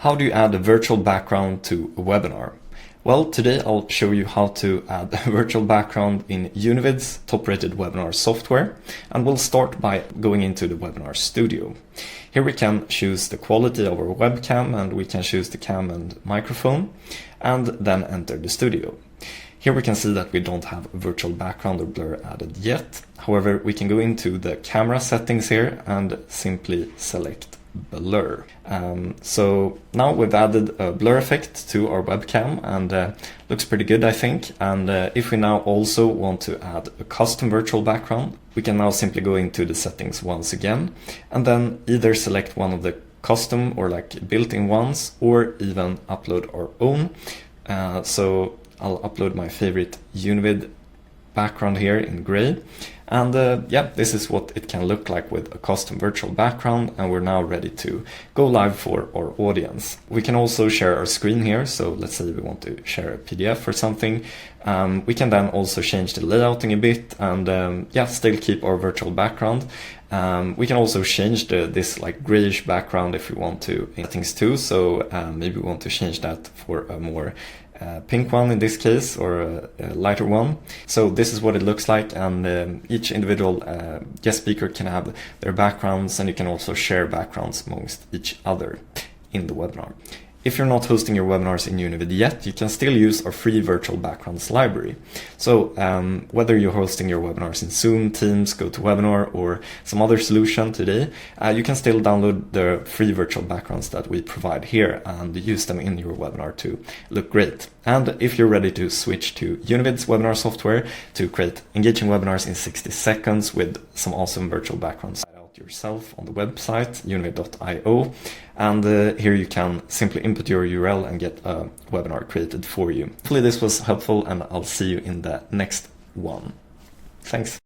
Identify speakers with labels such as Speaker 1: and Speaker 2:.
Speaker 1: How do you add a virtual background to a webinar? Well, today I'll show you how to add a virtual background in Univid's top-rated webinar software, and we'll start by going into the webinar studio. Here we can choose the quality of our webcam, and we can choose the cam and microphone, and then enter the studio. Here we can see that we don't have a virtual background or blur added yet. However, we can go into the camera settings here and simply select blur. So now we've added a blur effect to our webcam, and looks pretty good, I think. And if we now also want to add a custom virtual background, we can now simply go into the settings once again, and then either select one of the custom or like built-in ones, or even upload our own. So I'll upload my favorite Univid background here in gray. And yeah, this is what it can look like with a custom virtual background, and we're now ready to go live for our audience. We can also share our screen here, so let's say we want to share a PDF or something. We can then also change the layouting a bit and yeah, still keep our virtual background. We can also change this like grayish background if we want to in settings too, so maybe we want to change that for a more pink one in this case, or a lighter one. So this is what it looks like, and each individual guest speaker can have their backgrounds, and you can also share backgrounds amongst each other in the webinar. If you're not hosting your webinars in Univid yet, you can still use our free virtual backgrounds library. So whether you're hosting your webinars in Zoom, Teams, GoToWebinar, or some other solution today, you can still download the free virtual backgrounds that we provide here and use them in your webinar to look great. And if you're ready to switch to Univid's webinar software to create engaging webinars in 60 seconds with some awesome virtual backgrounds yourself on the website univid.io, and here you can simply input your URL and get a webinar created for you. Hopefully this was helpful, and I'll see you in the next one. Thanks.